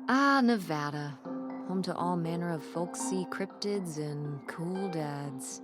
Ah, Nevada. Home to all manner of folksy cryptids and cool dads.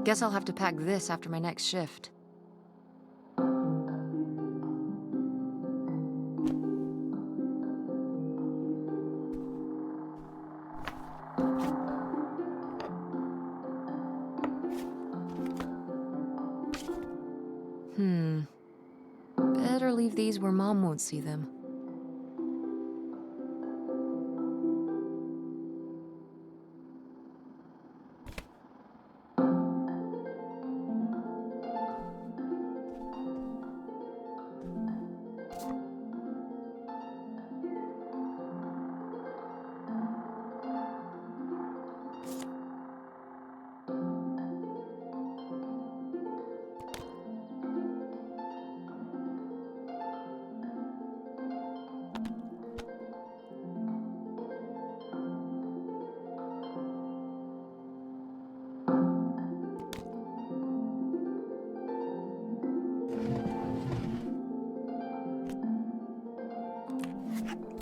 Guess I'll have to pack this after my next shift. Better leave these where Mom won't see them.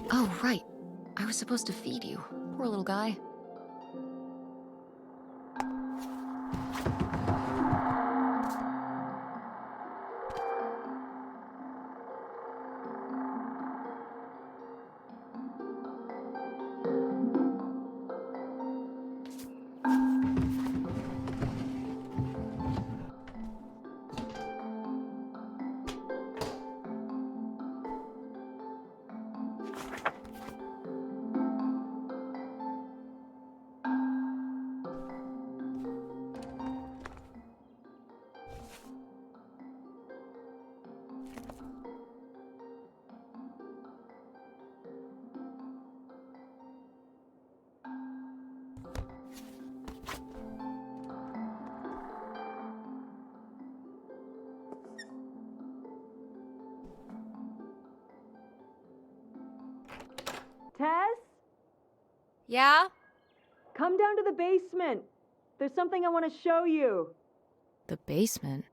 Oh, right. I was supposed to feed you. Poor little guy. Tess? Yeah? Come down to the basement. There's something I want to show you. The basement?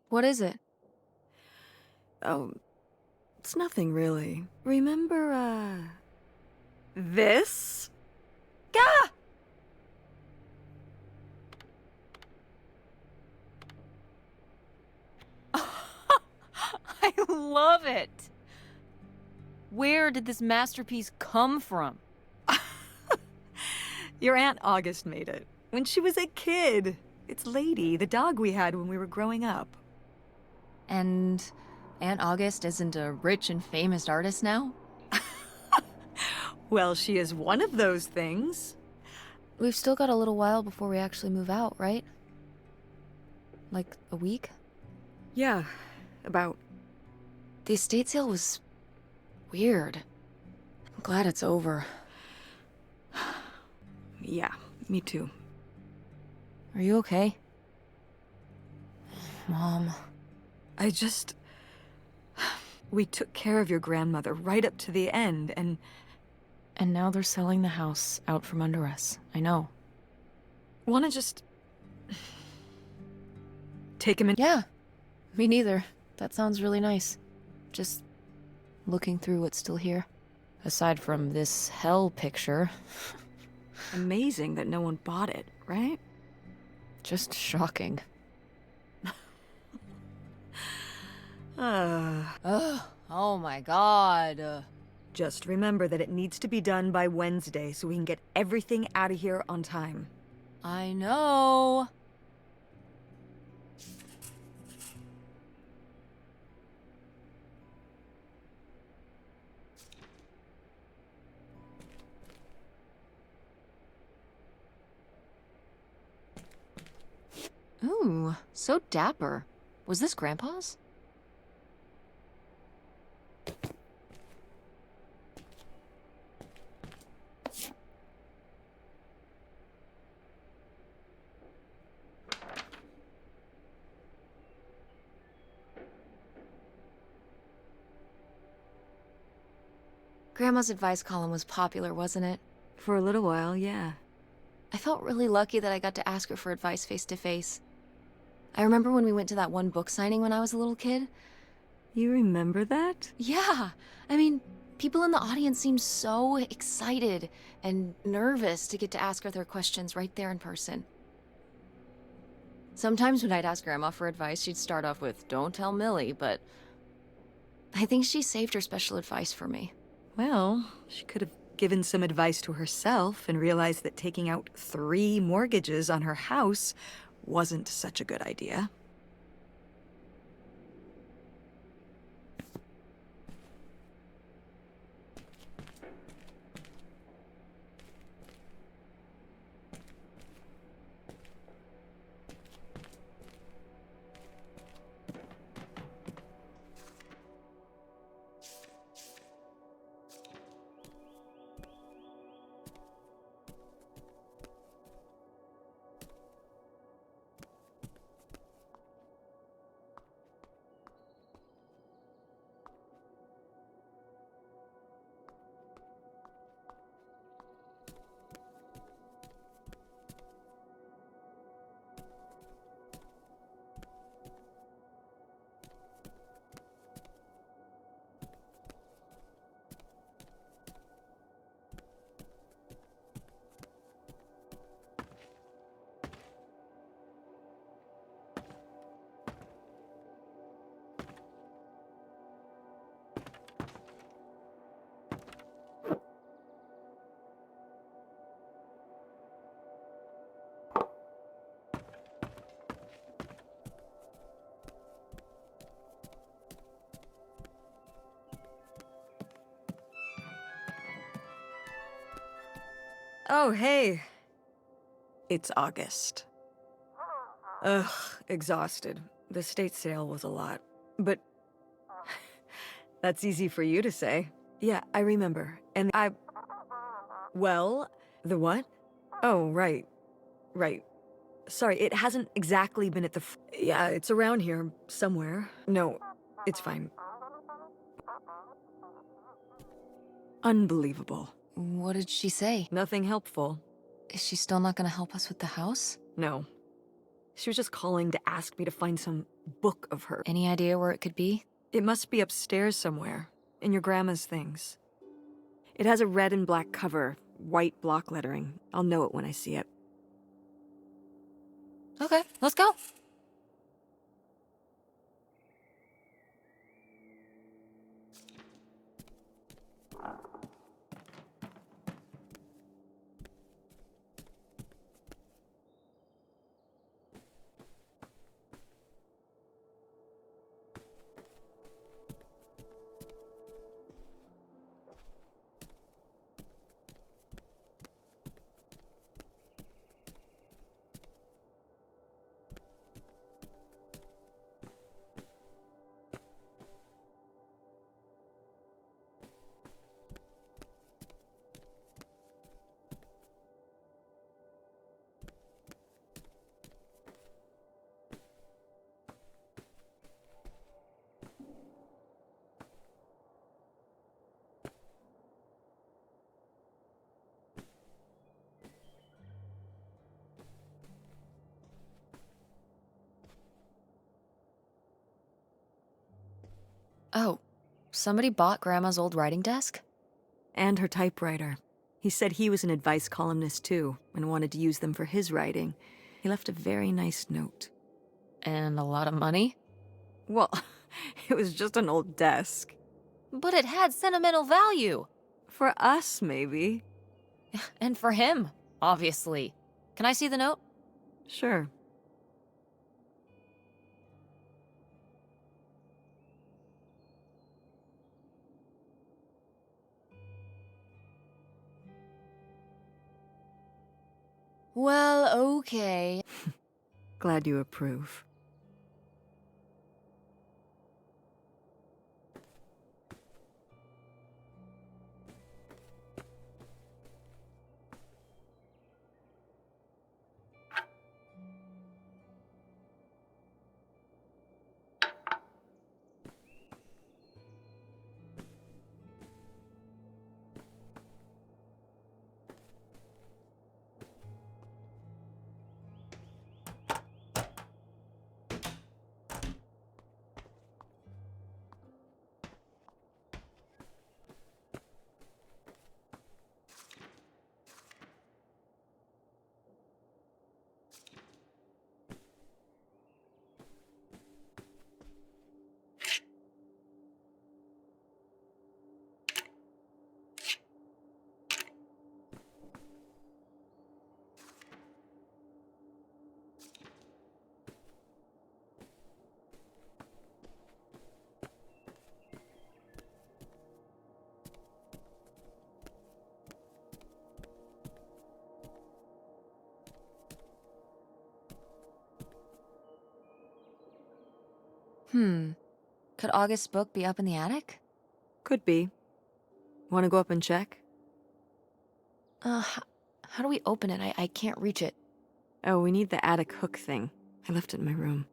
What is it? Oh, it's nothing really. Remember, this? Gah! where did this masterpiece come from? Your Aunt August made it. When she was a kid. It's Lady, the dog we had when we were growing up. And Aunt August isn't a rich and famous artist now? Well, she is one of those things. We've still got a little while before we actually move out, right? Like a week? Yeah, about. The estate sale was weird. I'm glad it's over. Yeah, me too. Are you okay? Mom. We took care of your grandmother right up to the end, and now they're selling the house out from under us. I know. wanna just take him in? Yeah, me neither. That sounds really nice. Just looking through what's still here. Aside from this hell picture. Amazing that no one bought it, right? Just shocking. Ugh, oh my god. Just remember that it needs to be done by Wednesday so we can get everything out of here on time. I know. Ooh, so dapper. Was this Grandpa's? Grandma's advice column was popular, wasn't it? For a little while, yeah. I felt really lucky that I got to ask her for advice face to face. I remember when we went to that one book signing when I was a little kid. You remember that? Yeah, I mean, people in the audience seemed so excited and nervous to get to ask her their questions right there in person. Sometimes when I'd ask Grandma for advice, she'd start off with, "Don't tell Millie," but I think she saved her special advice for me. Well, she could have given some advice to herself and realized that taking out 3 mortgages on her house wasn't such a good idea. Oh, hey. It's August. Ugh, exhausted. The estate sale was a lot. But that's easy for you to say. Yeah, I remember. And Well, the what? Oh, right. Right. Sorry, it hasn't exactly been at the yeah, it's around here, somewhere. No, it's fine. Unbelievable. What did she say? Nothing helpful. Is she still not gonna help us with the house? No. She was just calling to ask me to find some book of her. Any idea where it could be? It must be upstairs somewhere, in your grandma's things. It has a red and black cover, white block lettering. I'll know it when I see it. Okay, let's go. Oh, somebody bought Grandma's old writing desk? And her typewriter. He said he was an advice columnist too, and wanted to use them for his writing. He left a very nice note. And a lot of money? Well, it was just an old desk. But it had sentimental value. For us, maybe. And for him, obviously. Can I see the note? Sure. Well, okay. Glad you approve. Could August's book be up in the attic? Could be. Want to go up and check? How do we open it? I can't reach it. Oh, we need the attic hook thing. I left it in my room.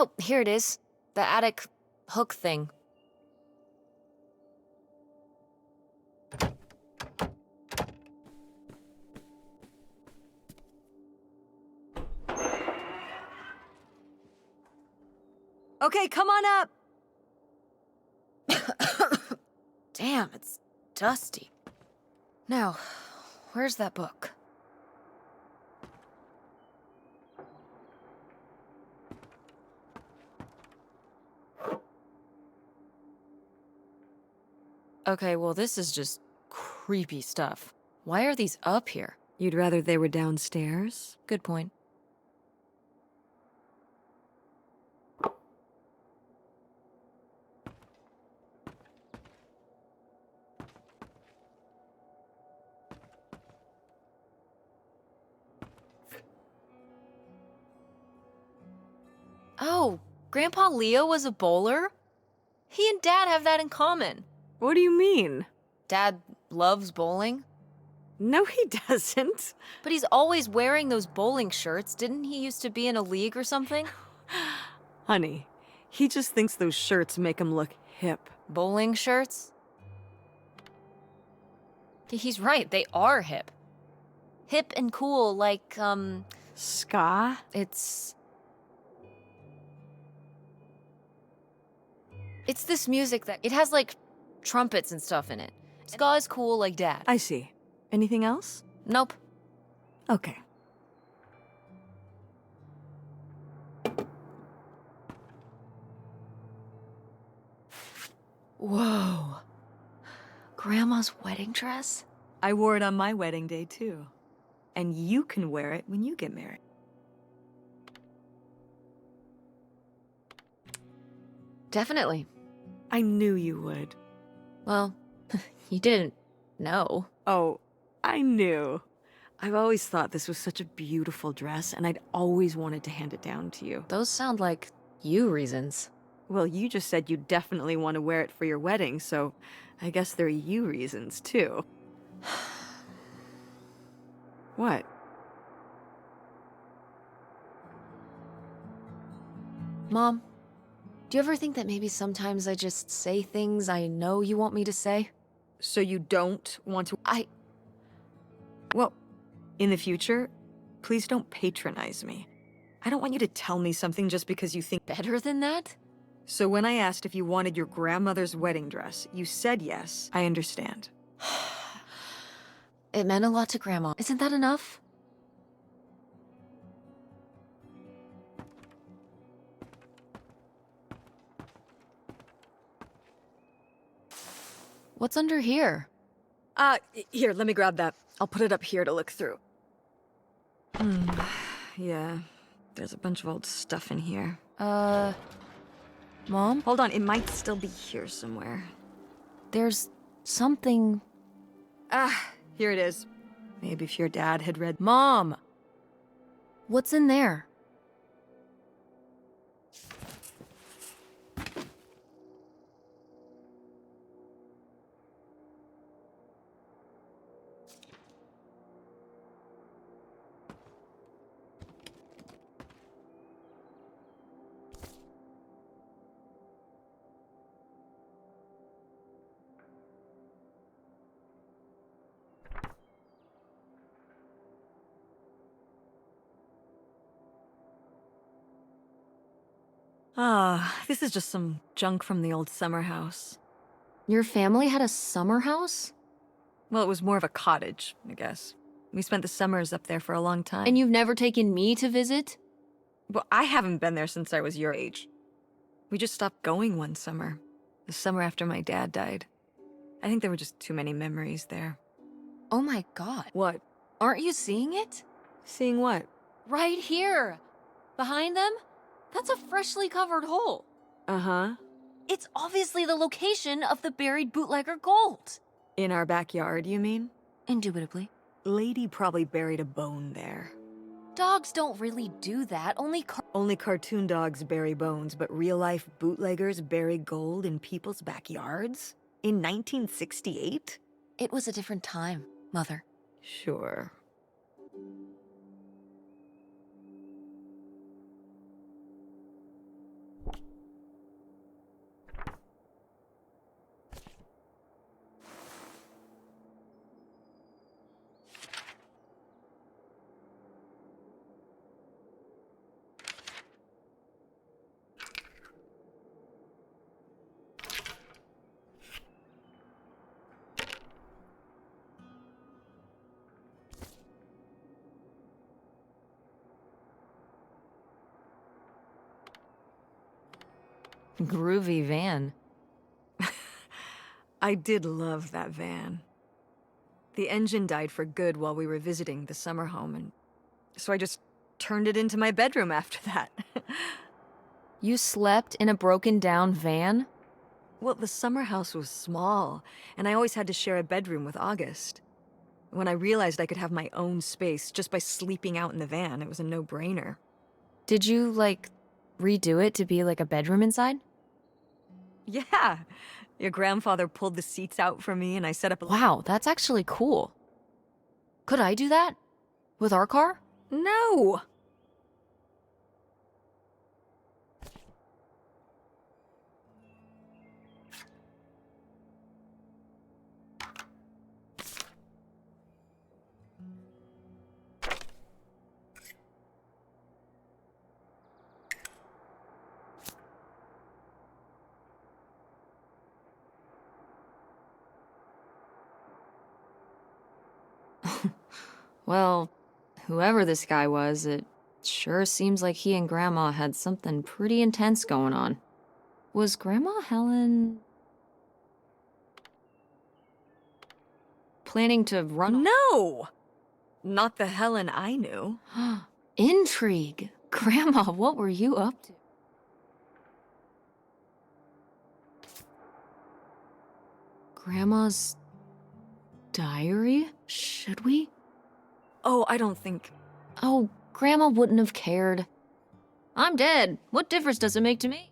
Oh, here it is. The attic hook thing. Okay, come on up! Damn, it's dusty. Now, where's that book? Okay, well, this is just creepy stuff. Why are these up here? You'd rather they were downstairs? Good point. Oh, Grandpa Leo was a bowler? He and Dad have that in common. What do you mean? Dad loves bowling, No, he doesn't. but he's always wearing those bowling shirts. Didn't he used to be in a league or something? Honey, he just thinks those shirts make him look hip. Bowling shirts? He's right, they are hip. Hip and cool, like, Ska? It's this music that, it has, like, trumpets and stuff in it. Ska is cool like Dad. I see. Anything else? Nope. Okay. Whoa. Grandma's wedding dress? I wore it on my wedding day, too. And you can wear it when you get married. Definitely. I knew you would. Well, you didn't know. Oh, I knew. I've always thought this was such a beautiful dress, and I'd always wanted to hand it down to you. Those sound like you reasons. Well, you just said you definitely want to wear it for your wedding, so I guess there are you reasons, too. What? Mom, do you ever think that maybe sometimes I just say things I know you want me to say? So you don't want to... Well, in the future, please don't patronize me. I don't want you to tell me something just because you think... Better than that? So when I asked if you wanted your grandmother's wedding dress, you said yes. I understand. It meant a lot to Grandma. Isn't that enough? What's under here? Here, let me grab that. I'll put it up here to look through. Yeah, there's a bunch of old stuff in here. Mom? Hold on, it might still be here somewhere. There's something... Here it is. Maybe if your dad had read... Mom! What's in there? This is just some junk from the old summer house. Your family had a summer house? Well, it was more of a cottage, I guess. We spent the summers up there for a long time. And you've never taken me to visit? Well, I haven't been there since I was your age. We just stopped going one summer. The summer after my dad died. I think there were just too many memories there. Oh my god. What? Aren't you seeing it? Seeing what? Right here! Behind them? That's a freshly covered hole. Uh-huh. It's obviously the location of the buried bootlegger gold. In our backyard, you mean? Indubitably. Lady probably buried a bone there. Dogs don't really do that, Only cartoon dogs bury bones, but real-life bootleggers bury gold in people's backyards? In 1968? It was a different time, Mother. Sure. Groovy van. I did love that van. The engine died for good while we were visiting the summer home, and so I just turned it into my bedroom after that. You slept in a broken down van? Well, the summer house was small, and I always had to share a bedroom with August. When I realized I could have my own space just by sleeping out in the van, it was a no-brainer. Did you, like, redo it to be like a bedroom inside? Yeah. Your grandfather pulled the seats out for me, and I set up a... Wow, that's actually cool. Could I do that? With our car? No! Well, whoever this guy was, it sure seems like he and Grandma had something pretty intense going on. Was Grandma Helen planning to run? No! Not the Helen I knew. Intrigue! Grandma, what were you up to? Grandma's diary? Should we? Oh, I don't think... Oh, Grandma wouldn't have cared. I'm dead. What difference does it make to me?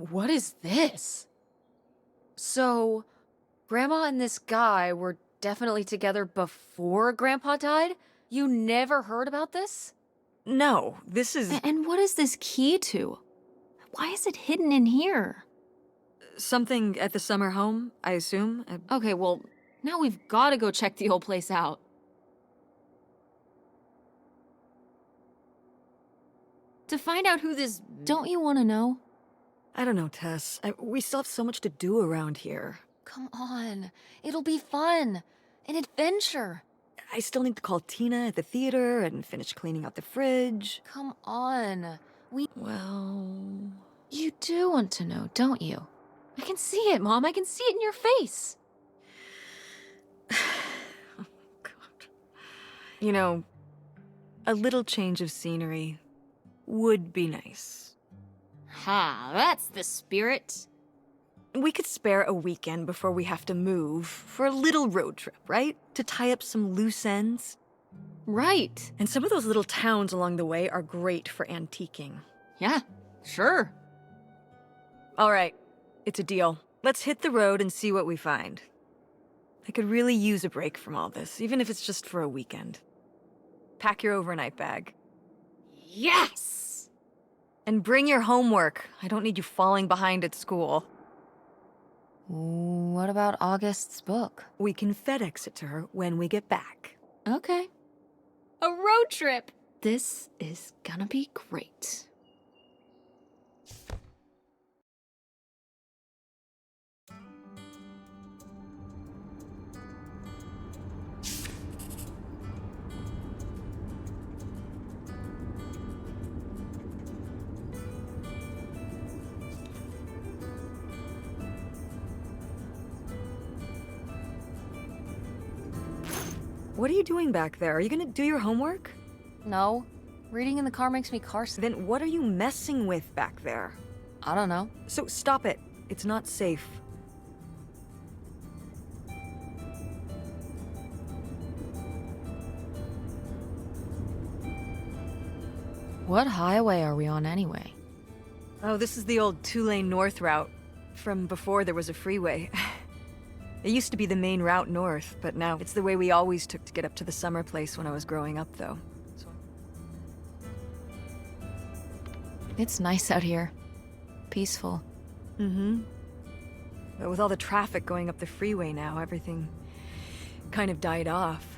What is this? So, Grandma and this guy were definitely together before Grandpa died? You never heard about this? No, this is And what is this key to? Why is it hidden in here? something at the summer home, I assume. Okay, well, now we've gotta go check the old place out. To find out who this... Don't you want to know? I don't know, Tess. We still have so much to do around here. Come on. It'll be fun. An adventure. I still need to call Tina at the theater and finish cleaning out the fridge. Come on. Well... You do want to know, don't you? I can see it, Mom. I can see it in your face. Oh, God. You know, a little change of scenery would be nice. Ha, that's the spirit. We could spare a weekend before we have to move for a little road trip, right? To tie up some loose ends. Right. And some of those little towns along the way are great for antiquing. Yeah, sure. All right, it's a deal. Let's hit the road and see what we find. I could really use a break from all this, even if it's just for a weekend. Pack your overnight bag. Yes! And bring your homework. I don't need you falling behind at school. What about August's book? We can FedEx it to her when we get back. Okay. A road trip! This is gonna be great. What are you doing back there? Are you gonna do your homework? No. Reading in the car makes me car sick. Then what are you messing with back there? I don't know. So stop it. It's not safe. What highway are we on anyway? Oh, this is the old two-lane north route from before there was a freeway. It used to be the main route north, but now it's the way we always took to get up to the summer place when I was growing up, though. It's nice out here. Peaceful. Mm-hmm. But with all the traffic going up the freeway now, everything kind of died off.